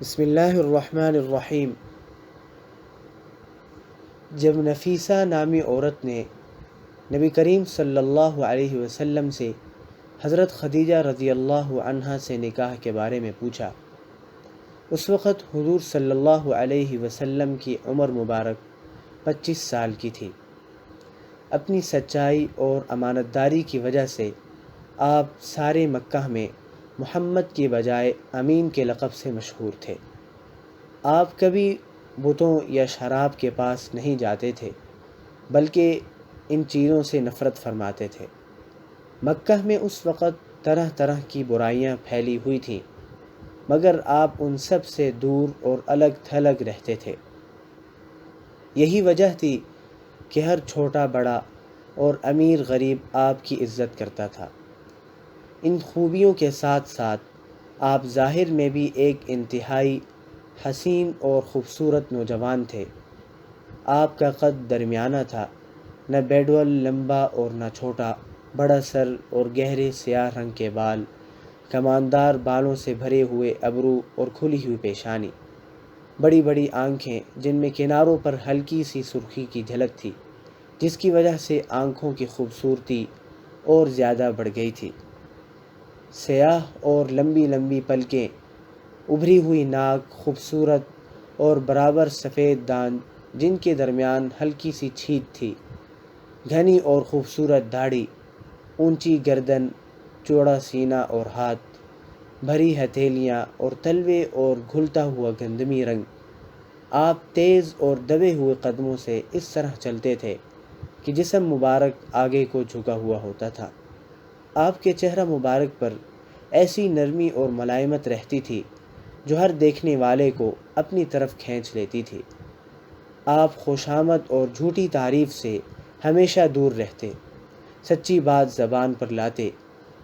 بسم اللہ الرحمن الرحیم۔ جب نفیسہ نامی عورت نے نبی کریم صلی اللہ علیہ وسلم سے حضرت خدیجہ رضی اللہ عنہا سے نکاح کے بارے میں پوچھا، اس وقت حضور صلی اللہ علیہ وسلم کی عمر مبارک 25 سال کی تھی۔ اپنی سچائی اور امانت داری کی وجہ سے آپ سارے مکہ میں محمد کی بجائے امین کے لقب سے مشہور تھے۔ آپ کبھی بتوں یا شراب کے پاس نہیں جاتے تھے، بلکہ ان چیزوں سے نفرت فرماتے تھے۔ مکہ میں اس وقت طرح طرح کی برائیاں پھیلی ہوئی تھیں، مگر آپ ان سب سے دور اور الگ تھلگ رہتے تھے۔ یہی وجہ تھی کہ ہر چھوٹا بڑا اور امیر غریب آپ کی عزت کرتا تھا۔ ان خوبیوں کے ساتھ ساتھ آپ ظاہر میں بھی ایک انتہائی حسین اور خوبصورت نوجوان تھے۔ آپ کا قد درمیانہ تھا، نہ بیڈول لمبا اور نہ چھوٹا، بڑا سر اور گہرے سیاہ رنگ کے بال، کماندار بالوں سے بھرے ہوئے ابرو اور کھلی ہوئی پیشانی، بڑی بڑی آنکھیں جن میں کناروں پر ہلکی سی سرخی کی جھلک تھی، جس کی وجہ سے آنکھوں کی خوبصورتی اور زیادہ بڑھ گئی تھی۔ سیاہ اور لمبی لمبی پلکیں، ابھری ہوئی ناک، خوبصورت اور برابر سفید دانت جن کے درمیان ہلکی سی چھید تھی، گھنی اور خوبصورت داڑھی، اونچی گردن، چوڑا سینہ اور ہاتھ، بھری ہتھیلیاں اور تلوے اور گھلتا ہوا گندمی رنگ۔ آپ تیز اور دبے ہوئے قدموں سے اس طرح چلتے تھے کہ جسم مبارک آگے کو جھکا ہوا ہوتا تھا۔ آپ کے چہرہ مبارک پر ایسی نرمی اور ملائمت رہتی تھی جو ہر دیکھنے والے کو اپنی طرف کھینچ لیتی تھی۔ آپ خوشامد اور جھوٹی تعریف سے ہمیشہ دور رہتے، سچی بات زبان پر لاتے،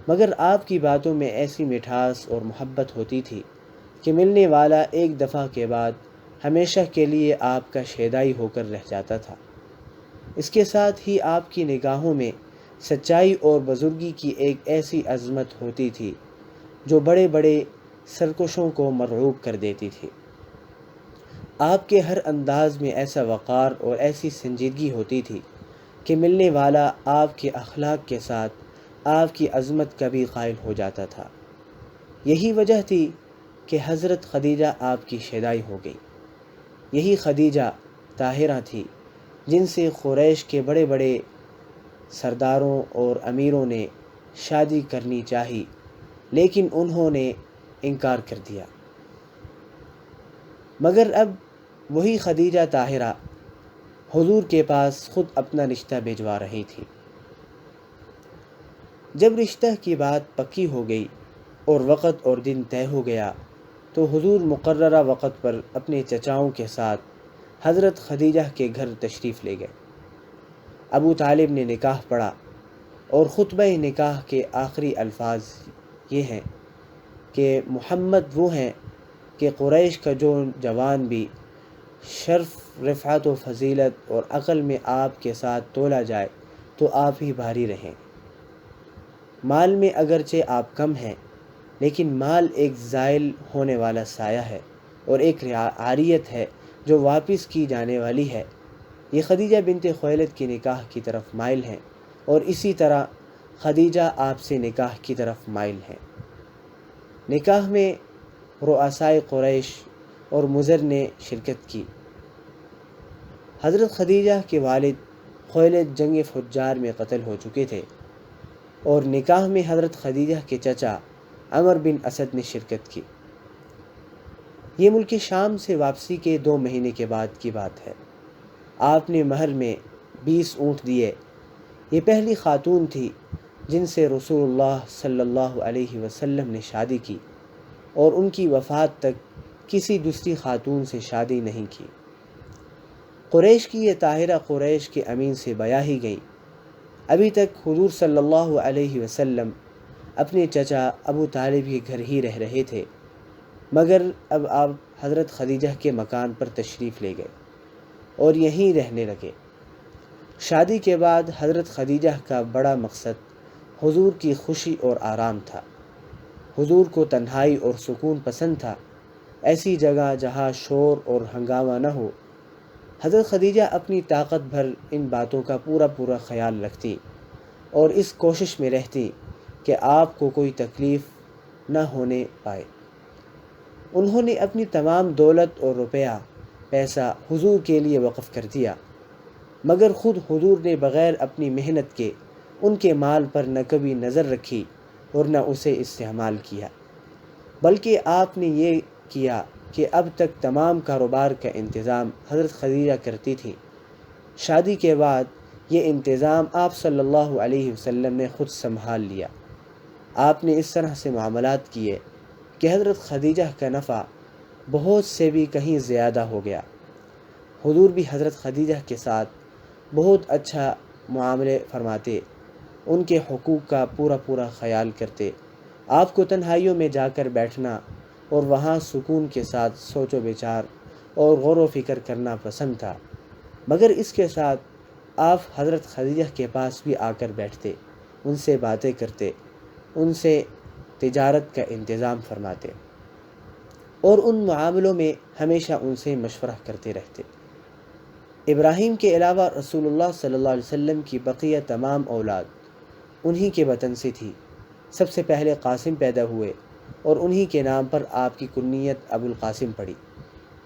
مگر آپ کی باتوں میں ایسی مٹھاس اور محبت ہوتی تھی کہ ملنے والا ایک دفعہ کے بعد ہمیشہ کے لیے آپ کا شیدائی ہو کر رہ جاتا تھا۔ اس کے ساتھ ہی آپ کی نگاہوں میں سچائی اور بزرگی کی ایک ایسی عظمت ہوتی تھی جو بڑے بڑے سرکشوں کو مرعوب کر دیتی تھی۔ آپ کے ہر انداز میں ایسا وقار اور ایسی سنجیدگی ہوتی تھی کہ ملنے والا آپ کے اخلاق کے ساتھ آپ کی عظمت کا بھی قائل ہو جاتا تھا۔ یہی وجہ تھی کہ حضرت خدیجہ آپ کی شیدائی ہو گئی۔ یہی خدیجہ طاہرہ تھی جن سے قریش کے بڑے بڑے سرداروں اور امیروں نے شادی کرنی چاہی، لیکن انہوں نے انکار کر دیا۔ مگر اب وہی خدیجہ طاہرہ حضور کے پاس خود اپنا رشتہ بھجوا رہی تھی۔ جب رشتہ کی بات پکی ہو گئی اور وقت اور دن طے ہو گیا تو حضور مقررہ وقت پر اپنے چچاؤں کے ساتھ حضرت خدیجہ کے گھر تشریف لے گئے۔ ابو طالب نے نکاح پڑھا اور خطبہ نکاح کے آخری الفاظ یہ ہیں کہ محمد وہ ہیں کہ قریش کا جو جوان بھی شرف، رفعت و فضیلت اور عقل میں آپ کے ساتھ تولا جائے تو آپ ہی بھاری رہیں۔ مال میں اگرچہ آپ کم ہیں، لیکن مال ایک زائل ہونے والا سایہ ہے اور ایک عاریت ہے جو واپس کی جانے والی ہے۔ یہ خدیجہ بنت خویلد کی نکاح کی طرف مائل ہیں اور اسی طرح خدیجہ آپ سے نکاح کی طرف مائل ہیں۔ نکاح میں رؤسائے قریش اور مضر نے شرکت کی۔ حضرت خدیجہ کے والد خویلد جنگ فجار میں قتل ہو چکے تھے اور نکاح میں حضرت خدیجہ کے چچا عمر بن اسد نے شرکت کی۔ یہ ملک شام سے واپسی کے 2 مہینے کے بعد کی بات ہے۔ آپ نے مہر میں 20 اونٹ دیے۔ یہ پہلی خاتون تھی جن سے رسول اللہ صلی اللہ علیہ وسلم نے شادی کی اور ان کی وفات تک کسی دوسری خاتون سے شادی نہیں کی۔ قریش کی یہ طاہرہ قریش کے امین سے بیاہ ہی گئیں۔ ابھی تک حضور صلی اللہ علیہ وسلم اپنے چچا ابو طالب کے گھر ہی رہ رہے تھے، مگر اب آپ حضرت خدیجہ کے مکان پر تشریف لے گئے اور یہیں رہنے لگے۔ شادی کے بعد حضرت خدیجہ کا بڑا مقصد حضور کی خوشی اور آرام تھا۔ حضور کو تنہائی اور سکون پسند تھا۔ ایسی جگہ جہاں شور اور ہنگامہ نہ ہو۔ حضرت خدیجہ اپنی طاقت بھر ان باتوں کا پورا خیال رکھتی اور اس کوشش میں رہتی کہ آپ کو کوئی تکلیف نہ ہونے پائے۔ انہوں نے اپنی تمام دولت اور روپیہ پیسہ حضور کے لیے وقف کر دیا، مگر خود حضور نے بغیر اپنی محنت کے ان کے مال پر نہ کبھی نظر رکھی اور نہ اسے استعمال کیا، بلکہ آپ نے یہ کیا کہ اب تک تمام کاروبار کا انتظام حضرت خدیجہ کرتی تھیں۔ شادی کے بعد یہ انتظام آپ صلی اللہ علیہ وسلم نے خود سنبھال لیا۔ آپ نے اس طرح سے معاملات کیے کہ حضرت خدیجہ کا نفع بہت سے بھی کہیں زیادہ ہو گیا۔ حضور بھی حضرت خدیجہ کے ساتھ بہت اچھا معاملے فرماتے، ان کے حقوق کا پورا خیال کرتے۔ آپ کو تنہائیوں میں جا کر بیٹھنا اور وہاں سکون کے ساتھ سوچ و بچار اور غور و فکر کرنا پسند تھا، مگر اس کے ساتھ آپ حضرت خدیجہ کے پاس بھی آ کر بیٹھتے، ان سے باتیں کرتے، ان سے تجارت کا انتظام فرماتے اور ان معاملوں میں ہمیشہ ان سے مشورہ کرتے رہتے۔ ابراہیم کے علاوہ رسول اللہ صلی اللہ علیہ وسلم کی بقیہ تمام اولاد انہی کے بطن سے تھی۔ سب سے پہلے قاسم پیدا ہوئے اور انہی کے نام پر آپ کی کنیت ابو القاسم پڑی۔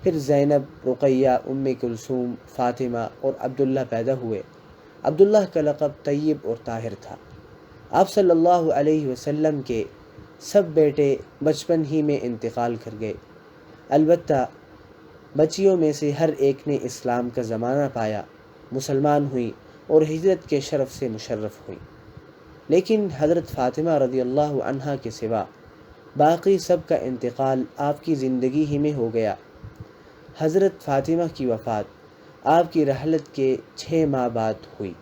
پھر زینب، رقیہ، ام کلثوم، فاطمہ اور عبداللہ پیدا ہوئے۔ عبداللہ کا لقب طیب اور طاہر تھا۔ آپ صلی اللہ علیہ وسلم کے سب بیٹے بچپن ہی میں انتقال کر گئے، البتہ بچیوں میں سے ہر ایک نے اسلام کا زمانہ پایا، مسلمان ہوئیں اور ہجرت کے شرف سے مشرف ہوئیں۔ لیکن حضرت فاطمہ رضی اللہ عنہا کے سوا باقی سب کا انتقال آپ کی زندگی ہی میں ہو گیا۔ حضرت فاطمہ کی وفات آپ کی رحلت کے 6 ماہ بعد ہوئی۔